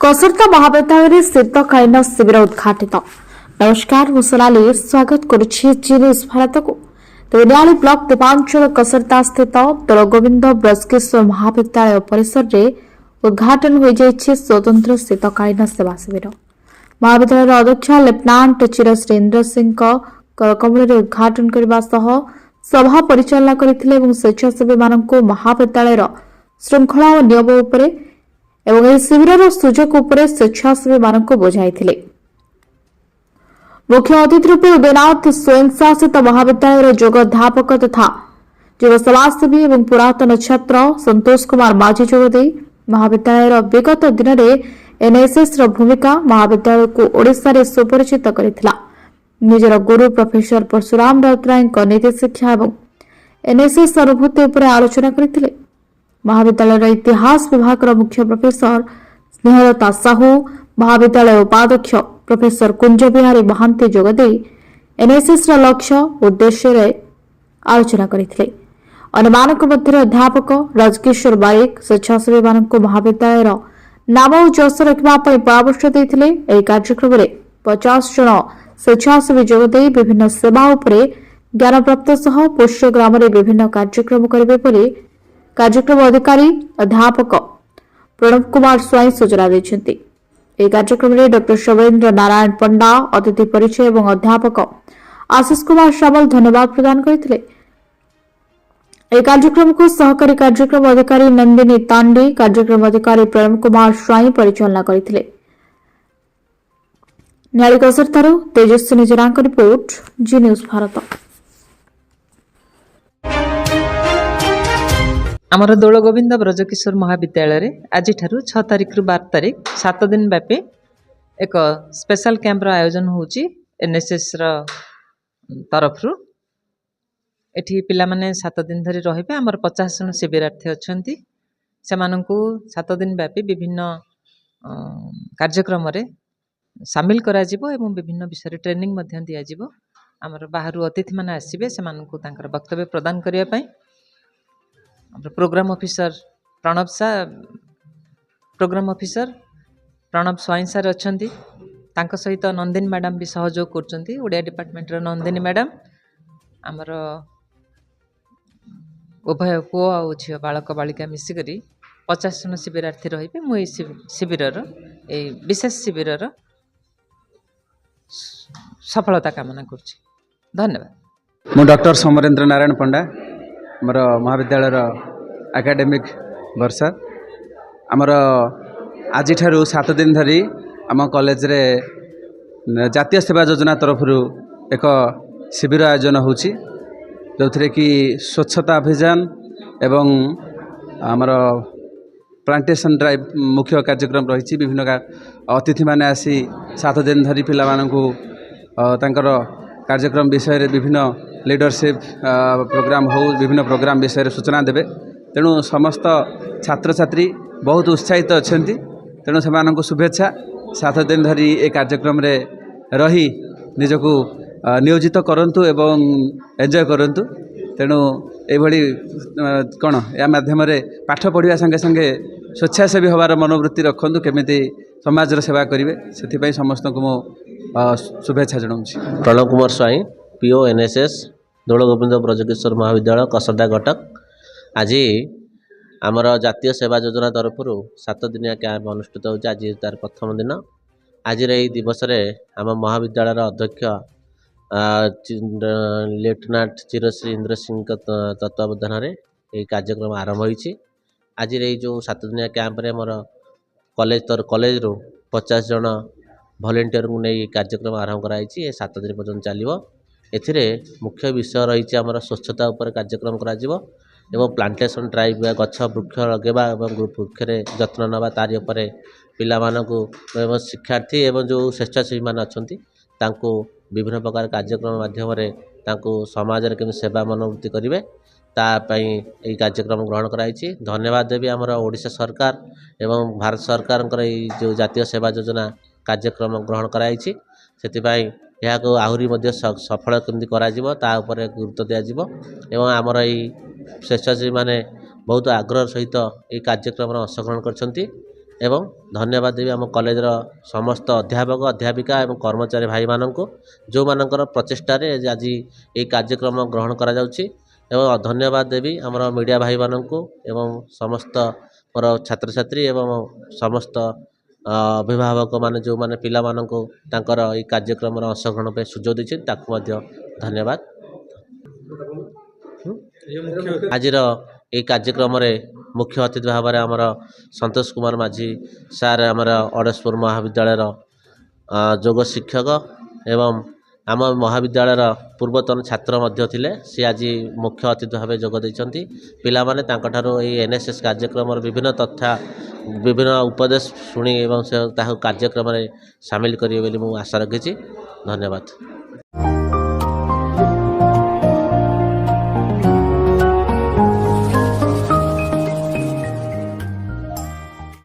कसरता महाविद्यालय शीतकालीन शिविर उद्घाटित। नमस्कार मु सोनाली स्वागत करुछि न्यूज भारत को। देवनियाली ब्लॉक देवांचल कसरता स्थित दलगोविंद ब्रजकेश्वर महाविद्यालय परिसर में उद्घाटन हो जाइछि स्वतंत्र शीतकालीन सेवा शिविर। महाविद्यालय अध्यक्ष लेफ्टिनेंट चिरश्री इंद्र सिंह करकमल उद्घाटन करने सभा परिचालना करथिले एवं स्वेच्छासेवी मानक महाविद्यालय श्रृंखला और नियम उपरे एवं यह शिविर सुजोग उपरे स्वेच्छासेवी मानक बुझाइथिले। मुख्य अतिथि रूपे उदयनाथ स्वयंशासित महाविद्यालय जोग अध्यापक तथा युव समाजसेवी एवं पुरातन छात्र संतोष कुमार माझी जोगदे महाविद्यालय विगत दिन में एनएसएस भूमिका महाविद्यालय को ओडिशा रे सुपरिचित करथिला। निजर गुरु प्रोफेसर परशुराम राउतराय नीति शिक्षा एवं एनएसएस अनुभूति उपर आलोचना करथिले। महाविद्यालय इतिहास विभाग मुख्य प्रोफेसर स्नेहलता साहू महाविद्यालय उपाध्यक्ष प्रोफेसर कुंज बिहारी महांती जोगदे एनएसएस लक्ष्य उद्देश्य आलोचना करथिले। अन्यमानक मध्य अध्यापक राजकिशोर बारिक स्वेच्छासेवी मानक महाविद्यालय नाम और जस रखा परामर्श देथिले। एही कार्यक्रम में 50 जन स्वेच्छासेवी जोगदे विभिन्न सेवा उपरे ज्ञान प्राप्त सह पोष्य ग्राम में विभिन्न कार्यक्रम करेंगे परि कार्यक्रम अधिकारी अध्यापक प्रणव कुमार स्वाई सूचना देते। यह कार्यक्रम में डॉ शवेन्द्र नारायण पंडा अतिथि परिचय एवं अध्यापक आशीष कुमार सामल धन्यवाद प्रदान करते। यह कार्यक्रम को सहकारी कार्यक्रम अधिकारी नंदिनी तांडी कार्यक्रम अधिकारी प्रणव कुमार स्वाई परिचालना करते। न्यायी कसरतारू तेजस्विनी जरांक रिपोर्ट जी न्यूज भारत। आमर दौलगोविंद ब्रजकिशोर महाविद्यालय आज 6 तारिख रु 12 तारिख 7 दिन व्यापी एक स्पेशल कैंप आयोजन होची एनएसएस तरफ एठी पिला माने 7 दिन धरी रहिबे। आमर 50 जन शिविरार्थी अछंती से माननकु 7 दिन व्यापी विभिन्न कार्यक्रम रे शामिल करा जिवो एवं विभिन्न विषय ट्रेनिंग मध्य दिया जिवो। आमर बाहरु अतिथि माने आसीबे से माननकु तांकर वक्तव्य प्रदान करिया पई प्रोग्राम ऑफिसर प्रणव स्वाई सर अछंती। तांको सहित नंदिनी मैडम भी सहयोग करछंती। ओडिया डिपार्टमेंट रो नंदिनी मैडम आमर उभय पुओ और झियो बालक बालिका मिसिकरी 50 जन शिविरार्थी रहिबे। मु शिविर विशेष शिविर सफलता कामना करछि। धन्यवाद। मु डॉक्टर समरेंद्र नारायण पंडा आमर महाविद्यालय एकेडमिक वर्ष आमर आज 7 दिन धरी आम कॉलेज रे जातीय सेवा योजना तरफ एक शिविर आयोजन होची जो थे कि स्वच्छता अभियान एवं आमर प्लांटेशन ड्राइव मुख्य कार्यक्रम रही। विभिन्न अतिथि माने आसी 7 दिन धरी पिला मानकु तांकर कार्यक्रम विषय रे विभिन्न लीडरशिप प्रोग्राम हो विभिन्न प्रोग्राम विषय रे सूचना देबे। तेणु समस्त छात्र छात्री बहुत उत्साहित अछंती। तेणु से मानकु शुभेच्छा। 7 दिन धरी ए कार्यक्रम रे रही निजको नियोजित करंतु एवं एंजॉय करंतु। तेणु एभली कौन या माध्यम रे पाठ पढ़िया संगे संगे स्वेच्छासेवी हबार मनोवृत्ति रखंतु केमिति समाज रो सेवा करिवे सेथिपई समस्त को मो शुभेच्छा जणाउछि। प्रणव कुमार स्वाई पीओ एनएसएस दौलगोविंद ब्रजकिशोर महाविद्यालय कसरदा कटक। आज आमर जातीय सेवा योजना तरफ 7 दिनिया कैंप अनुष्ठित होछि। आज तार प्रथम दिन। आज दिवस रे आम महाविद्यालय अध्यक्ष लेफ्टिनेंट चिरश्री इंद्र सिंह तत्वावधान रे ये कार्यक्रम आरंभ होइछि। आज जो 7 दिनिया कैंप रे मोर कॉलेज रो 50 जन वॉलंटियर को नहीं कार्यक्रम आरंभ कराई। 7 दिन पर्यंत चलो। एथिरे मुख्य विषय रही आमर स्वच्छता उपर कार्यक्रम करा एवं प्लांटेशन ड्राइव गछ वृक्ष लगेवा एवं वृक्ष जत्न नवा तारी उपरे पिला मानकु एवं शिक्षार्थी एवं जो स्वेच्छासेवी मान अछंती तांको विभिन्न प्रकार कार्यक्रम माध्यम रे तांको समाज रे केमि सेवा मनोवृत्ति करिवे तापाई यही कार्यक्रम ग्रहण कराई। धन्यवाद देवी आमर ओडिशा सरकार एवं भारत सरकार जो जातीय सेवा योजना कार्यक्रम ग्रहण कराई। सेतिपाई यह आहरी सफल केमती करा गुरुत्व दिज्व एवं आमर यही स्वेच्छासेवी माने बहुत आग्रह सहित ये कार्यक्रम अंशग्रहण कर ଏବଂ ଧନ୍ୟବାଦ ଦେବି ଆମ କଲେଜର ସମସ୍ତ ଅଧ୍ୟାପକ ଅଧ୍ୟାପିକା ଏବଂ କର୍ମଚାରୀ ଭାଇମାନଙ୍କୁ ଯେଉଁମାନଙ୍କର ପ୍ରଚେଷ୍ଟାରେ ଆଜି ଏହି କାର୍ଯ୍ୟକ୍ରମ ଗ୍ରହଣ କରାଯାଉଛି ଏବଂ ଧନ୍ୟବାଦ ଦେବି ଆମର ମିଡ଼ିଆ ଭାଇମାନଙ୍କୁ ଏବଂ ସମସ୍ତ ମୋର ଛାତ୍ରଛାତ୍ରୀ ଏବଂ ସମସ୍ତ ଅଭିଭାବକମାନେ ଯେଉଁମାନେ ପିଲାମାନଙ୍କୁ ତାଙ୍କର ଏହି କାର୍ଯ୍ୟକ୍ରମର ଅଂଶଗ୍ରହଣ ପାଇଁ ସୁଯୋଗ ଦେଇଛନ୍ତି ତାକୁ ମଧ୍ୟ ଧନ୍ୟବାଦ। ଆଜିର ଏହି କାର୍ଯ୍ୟକ୍ରମରେ ମୁଖ୍ୟ ଅତିଥି ଭାବରେ ଆମର ସନ୍ତୋଷ କୁମାର ମାଝୀ ସାର୍ ଆମର ଅଡ଼ଶପୁର ମହାବିଦ୍ୟାଳୟର ଯୋଗ ଶିକ୍ଷକ ଏବଂ ଆମ ମହାବିଦ୍ୟାଳୟର ପୂର୍ବତନ ଛାତ୍ର ମଧ୍ୟ ଥିଲେ। ସେ ଆଜି ମୁଖ୍ୟ ଅତିଥି ଭାବେ ଯୋଗ ଦେଇଛନ୍ତି। ପିଲାମାନେ ତାଙ୍କଠାରୁ ଏହି NSS କାର୍ଯ୍ୟକ୍ରମର ବିଭିନ୍ନ ତଥ୍ୟ ବିଭିନ୍ନ ଉପଦେଶ ଶୁଣି ଏବଂ ସେ ତାହାକୁ କାର୍ଯ୍ୟକ୍ରମରେ ସାମିଲ କରିବେ ବୋଲି ମୁଁ ଆଶା ରଖିଛି। ଧନ୍ୟବାଦ।